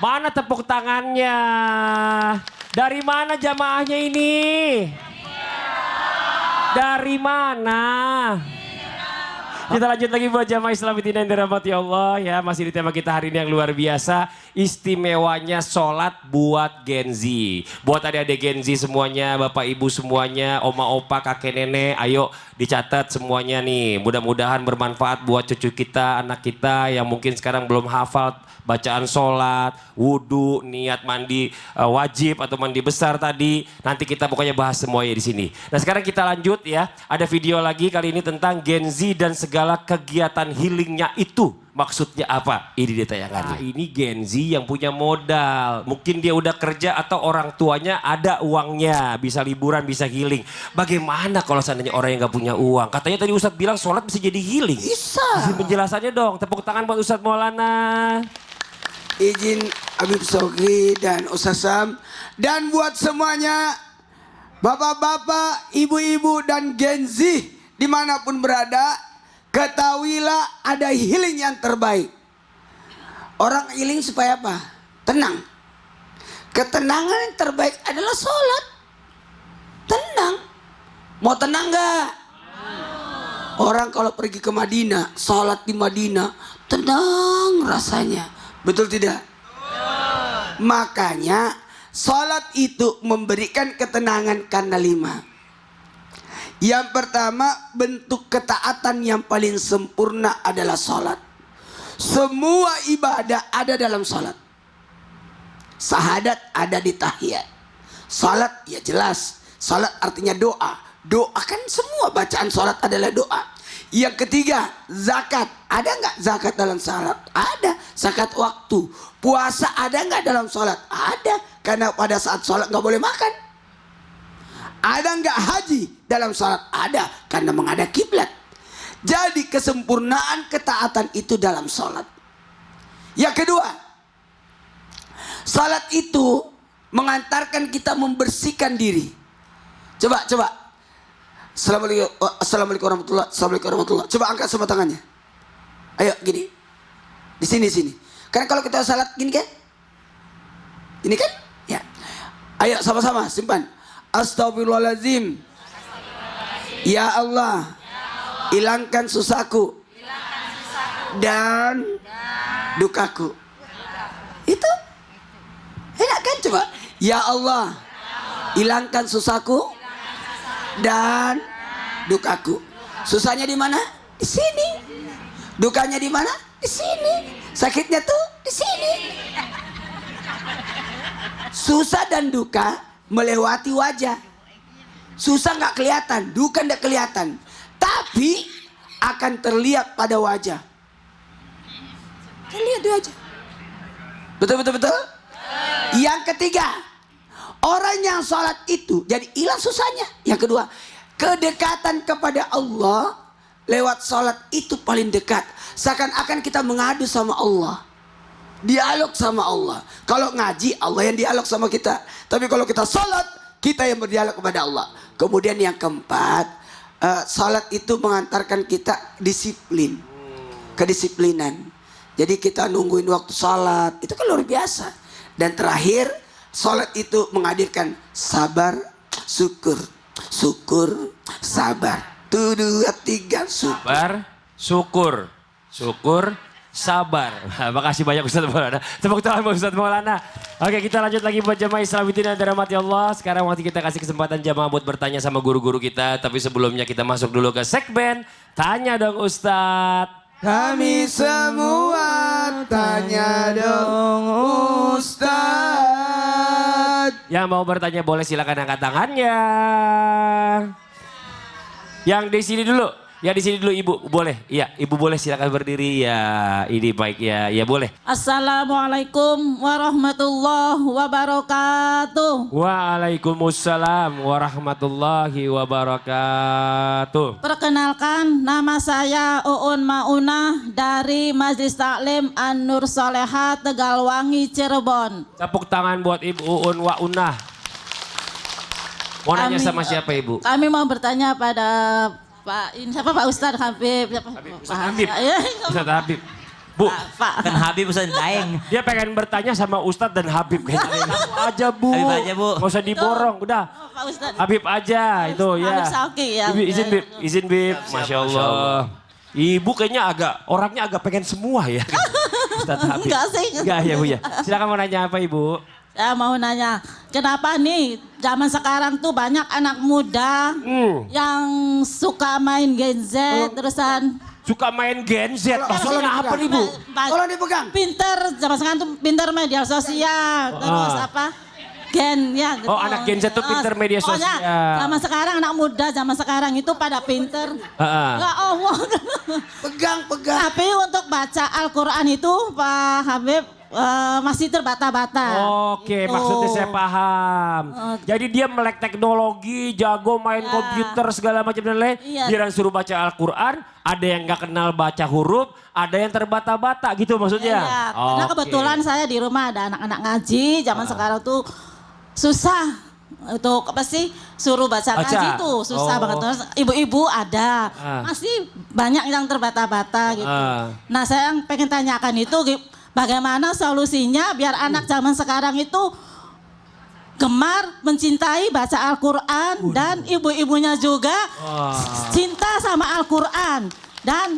Mana tepuk tangannya? Dari mana jamaahnya ini? Dari mana? Kita lanjut lagi buat jamaah Islam yang dirahmati Allah ya. Masih di tema kita hari ini yang luar biasa. Istimewanya sholat buat Gen Z. Buat adik-adik Gen Z semuanya, bapak ibu semuanya, oma opa, kakek nenek. Ayo dicatat semuanya nih. Mudah-mudahan bermanfaat buat cucu kita, anak kita yang mungkin sekarang belum hafal bacaan sholat, wudhu, niat mandi wajib atau mandi besar tadi. Nanti kita pokoknya bahas semuanya di sini. Nah sekarang kita lanjut ya. Ada video lagi kali ini tentang Gen Z dan segala kegiatan healingnya itu. Maksudnya apa? Ini dia tayangannya. Nah, ini Gen Z yang punya modal. Mungkin dia udah kerja atau orang tuanya ada uangnya. Bisa liburan, bisa healing. Bagaimana kalau seandainya orang yang gak punya uang? Katanya tadi Ustadz bilang sholat bisa jadi healing. Bisa. Penjelasannya dong. Tepuk tangan buat Ustadz Maulana. Izin Habib Sogri dan Ustaz Sam. Dan buat semuanya, bapak-bapak, ibu-ibu dan Gen Z dimanapun berada, ketahuilah ada healing yang terbaik. Orang healing supaya apa? Tenang. Ketenangan yang terbaik adalah sholat. Tenang. Mau tenang gak? Orang kalau pergi ke Madinah, sholat di Madinah, tenang rasanya. Betul tidak? Makanya sholat itu memberikan ketenangan karena 5. Yang pertama, bentuk ketaatan yang paling sempurna adalah sholat. Semua ibadah ada dalam sholat. Syahadat ada di tahiyat. Sholat ya jelas. Sholat artinya doa. Doa kan semua bacaan sholat adalah doa. Yang ketiga, zakat. Ada nggak zakat dalam sholat? Ada. Zakat waktu. Puasa ada nggak dalam sholat? Ada. Karena pada saat sholat nggak boleh makan. Ada nggak haji dalam sholat? Ada, karena menghadap kiblat. Jadi kesempurnaan ketaatan itu dalam sholat. Yang kedua, sholat itu mengantarkan kita membersihkan diri. Coba. Assalamualaikum warahmatullahi wabarakatuh. Coba angkat semua tangannya. Ayo gini. Di sini. Kan kalau kita sholat gini kan? Ini kan? Ya. Ayo sama-sama simpan. Astagfirullahaladzim. Ya Allah, hilangkan susahku dan dukaku. Itu enak kan? Coba. Ya Allah, hilangkan susahku dan dukaku. Susahnya di mana? Di sini. Dukanya di mana? Di sini. Sakitnya tuh di sini. Susah dan duka melewati wajah. Susah nggak kelihatan, duka nggak kelihatan, tapi akan terlihat pada wajah. Terlihat di wajah. Betul. Yang ketiga, orang yang sholat itu jadi hilang susahnya. Yang kedua, kedekatan kepada Allah lewat sholat itu paling dekat. Seakan-akan kita mengadu sama Allah. Dialog sama Allah. Kalau ngaji, Allah yang dialog sama kita. Tapi kalau kita sholat, kita yang berdialog kepada Allah. Kemudian yang keempat, sholat itu mengantarkan kita disiplin. Kedisiplinan. Jadi kita nungguin waktu sholat, itu kan luar biasa. Dan terakhir, sholat itu menghadirkan sabar, syukur. Syukur, sabar. 1, 2, 3, Sabar, syukur, sabar. Makasih banyak Ustadz Maulana. Tepuk tangan buat Ustadz Maulana. Oke, kita lanjut lagi buat jamaah Islam yang dirahmati Allah. Sekarang waktu kita kasih kesempatan jamaah buat bertanya sama guru-guru kita. Tapi sebelumnya kita masuk dulu ke segmen Tanya Dong Ustadz. kami semua tanya dong Ustaz. Yang mau bertanya boleh silakan angkat tangannya. Yang di sini dulu. Ya di sini dulu Ibu, boleh. Iya, Ibu boleh silakan berdiri. Ya, ini baik ya. Ya boleh. Assalamualaikum warahmatullahi wabarakatuh. Waalaikumsalam warahmatullahi wabarakatuh. Perkenalkan, nama saya Uun Maunah dari Majelis Taklim An-Nur Soleha Tegalwangi Cirebon. Tepuk tangan buat Ibu Uun Waunah. Mau nanya sama siapa Ibu? Kami mau bertanya pada Pak, ini siapa Pak Ustadz Habib? Siapa? Ustadz Habib. Ya, Ustadz Habib. Bu, Pak. Kan Habib Ustaz Daeng. dia pengen bertanya sama Ustadz dan Habib kayaknya. Aku aja Bu. Habib aja, Bu. Gak usah diborong, udah. Oh, Pak Ustadz. Habib aja itu ya. Habib Sauki ya. Izin Bib, izin Bib. Masya Allah. Ibu kayaknya orangnya agak pengen semua ya. Ustadz Habib. Enggak sih. Enggak ya Bu ya. Silakan mau nanya apa Ibu? Saya mau nanya, kenapa nih zaman sekarang tuh banyak anak muda yang suka main Gen Z, terusan Suka main Gen Z. Maksudnya Tolong apa nih Bu? Tolong dipegang. pinter, zaman sekarang tuh pinter media sosial, terus apa? Gen ya gitu. Oh, anak Gen Z tuh pinter media Pokoknya sosial. zaman sekarang anak muda zaman sekarang itu pada pinter. Ya Allah. Pegang. Tapi untuk baca Al-Quran itu Pak Habib masih terbata-bata. Oke, Gitu. maksudnya saya paham. Jadi dia melek teknologi, jago main Ya. komputer segala macam dan lain. Iya. Dia suruh baca Al-Quran, ada yang nggak kenal baca huruf, ada yang terbata-bata gitu maksudnya. Iya, karena Oke. kebetulan saya di rumah ada anak-anak ngaji, zaman sekarang tuh susah untuk apa sih suruh baca ngaji tuh susah Oh. banget. Terus ibu-ibu ada, Ah. masih banyak yang terbata-bata gitu. Ah. Nah saya yang pengen tanyakan itu bagaimana solusinya biar anak zaman sekarang itu gemar mencintai baca Al-Quran dan ibu-ibunya juga cinta sama Al-Quran dan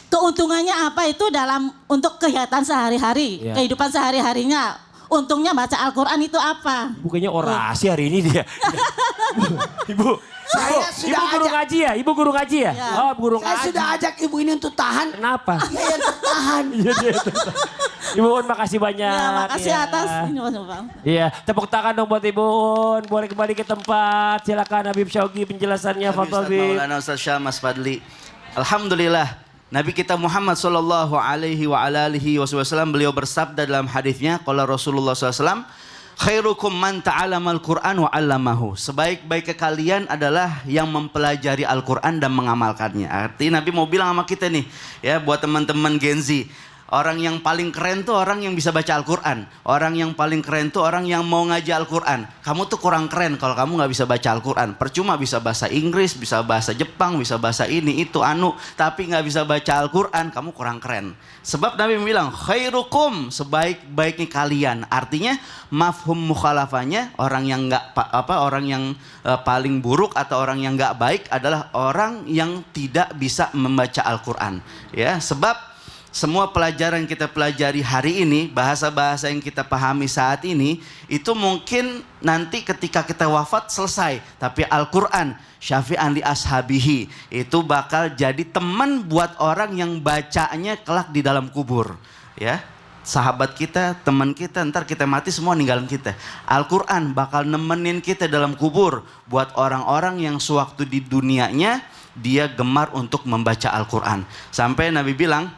keuntungannya apa itu dalam untuk kegiatan sehari-hari, Iya. kehidupan sehari-harinya. Untungnya baca Al-Quran itu apa? Bukannya orasi hari ini dia. Ibu, Saya sudah ibu guru ajak. ngaji ya? Ibu guru ngaji ya? Ya. Oh, guru Saya ngaji. sudah ajak ibu ini untuk tahan. Kenapa? Dia yang tertahan. Iya, dia tuh. Ibu Un, makasih banyak. Ya, makasih Ya. atas ini Mas Bang. Iya, tepuk tangan dong buat Ibu Un. Boleh kembali ke tempat. Silakan Habib Syauqi penjelasannya. Fadhol Ustaz Habib. Maulana Ustaz Syah Mas Fadli. Alhamdulillah Nabi kita Muhammad sallallahu alaihi wa ala alihi wasallam beliau bersabda dalam hadisnya qala Rasulullah SAW khairukum man ta'alamal Qur'an wa 'allamahu. Sebaik-baik kalian adalah yang mempelajari Al-Qur'an dan mengamalkannya. Artinya Nabi mau bilang sama kita nih ya buat teman-teman Gen Z. Orang yang paling keren tuh orang yang bisa baca Al-Quran. Orang yang paling keren tuh orang yang mau ngaji Al-Quran. Kamu tuh kurang keren kalau kamu nggak bisa baca Al-Quran. Percuma bisa bahasa Inggris, bisa bahasa Jepang, bisa bahasa ini, itu, anu. Tapi nggak bisa baca Al-Quran, kamu kurang keren. Sebab Nabi bilang, khairukum, sebaik-baiknya kalian. Artinya mafhum mukhalafahnya orang yang nggak orang yang paling buruk atau orang yang nggak baik adalah orang yang tidak bisa membaca Al-Quran. Ya, sebab semua pelajaran yang kita pelajari hari ini, bahasa-bahasa yang kita pahami saat ini, itu mungkin nanti ketika kita wafat selesai. Tapi Al-Quran, syafi'an li ashabihi, itu bakal jadi teman buat orang yang bacanya kelak di dalam kubur. Ya, sahabat kita, teman kita, ntar kita mati semua ninggalin kita. Al-Quran bakal nemenin kita dalam kubur buat orang-orang yang sewaktu di dunianya dia gemar untuk membaca Al-Quran. Sampai Nabi bilang,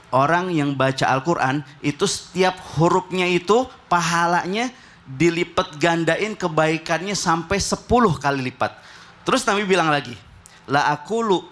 orang yang baca Al-Quran itu setiap hurufnya itu pahalanya dilipat gandain kebaikannya sampai 10 kali lipat. Terus Nabi bilang lagi, la aqulu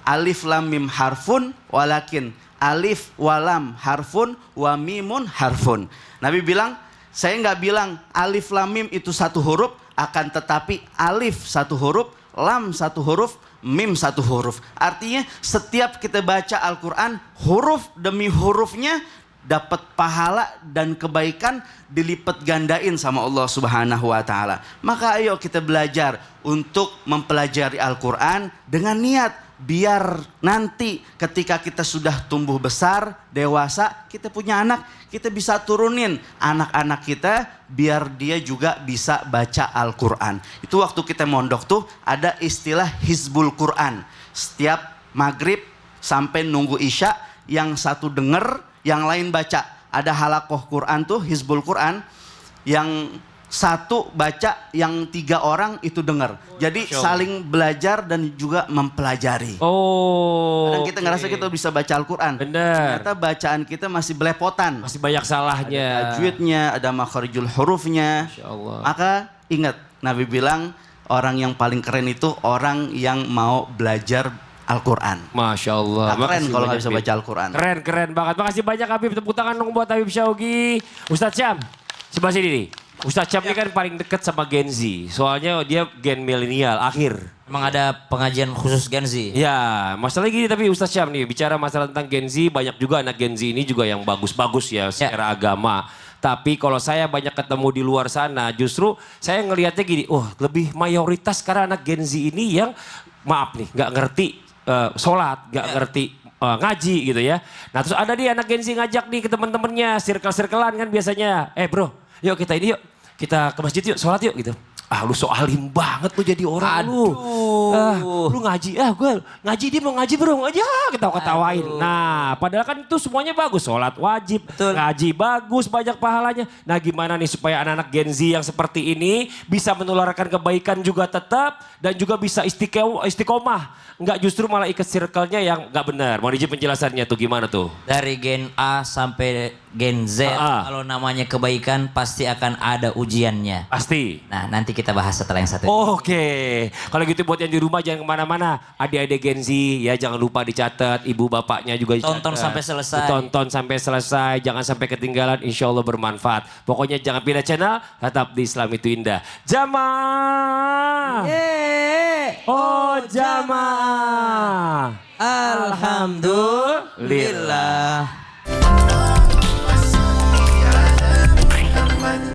alif lam mim harfun walakin alif walam harfun wa mimun harfun. Nabi bilang, saya nggak bilang alif lam mim itu satu huruf, akan tetapi alif satu huruf, lam satu huruf, mim satu huruf. Artinya setiap kita baca Al-Quran, huruf demi hurufnya dapat pahala dan kebaikan dilipat gandain sama Allah Subhanahu wa taala. Maka ayo kita belajar untuk mempelajari Al-Quran dengan niat biar nanti ketika kita sudah tumbuh besar, dewasa, kita punya anak, kita bisa turunin anak-anak kita biar dia juga bisa baca Al-Quran. Itu waktu kita mondok tuh ada istilah Hizbul Quran. Setiap maghrib sampai nunggu isya, yang satu denger, yang lain baca. Ada halakoh Quran tuh, Hizbul Quran, yang satu baca, yang 3 orang itu dengar. Jadi saling belajar dan juga mempelajari. Oh. Kadang kita ngerasa kita bisa baca Al-Quran. Benar. Ternyata bacaan kita masih belepotan. Masih banyak salahnya. Tajwidnya, ada makharijul hurufnya. Masya Allah. Maka ingat, Nabi bilang orang yang paling keren itu orang yang mau belajar Al-Quran. Masya Allah. Nggak keren Makasih kalau nggak banyak, bisa Habib. baca Al-Quran. Keren banget. Makasih banyak Habib. Tepuk tangan dong buat Habib Syauqi. Ustadz Syam, sebelah sini nih. Ustadz Syam ini kan paling dekat sama Gen Z. Soalnya dia gen milenial akhir. Emang ada pengajian khusus Gen Z? Ya, masalahnya gini tapi Ustadz Syam nih bicara masalah tentang Gen Z, banyak juga anak Gen Z ini juga yang bagus-bagus ya secara agama. Tapi kalau saya banyak ketemu di luar sana, justru saya ngelihatnya gini, lebih mayoritas karena anak Gen Z ini yang maaf nih, nggak ngerti sholat, nggak ngerti ngaji gitu ya. Nah terus ada nih anak Gen Z ngajak nih ke teman-temannya, circle-circlean kan biasanya. Bro, yuk kita ini yuk, kita ke masjid yuk, sholat yuk gitu. Lu so alim banget lu jadi orang lu. Lu ngaji, gue ngaji dia mau ngaji bro, ngaji ketawa-ketawain. Nah padahal kan itu semuanya bagus, sholat wajib, ngaji bagus, banyak pahalanya. Nah gimana nih supaya anak-anak Gen Z yang seperti ini bisa menularkan kebaikan juga tetap dan juga bisa istiqomah. Enggak justru malah ikut circle-nya yang enggak benar. Mau izin penjelasannya tuh gimana tuh? Dari Gen A sampai Gen Z, kalau namanya kebaikan pasti akan ada ujiannya. Pasti. Nah nanti kita bahas setelah yang satu. Oke, kalau gitu buat yang di rumah jangan kemana-mana. Adik-adik Gen Z ya jangan lupa dicatat, ibu bapaknya juga dicatat. Tonton sampai selesai. Tonton sampai selesai, jangan sampai ketinggalan, insya Allah bermanfaat. Pokoknya jangan pindah channel, tetap di Islam itu indah. Jamaah. Oh jamaah. Alhamdulillah.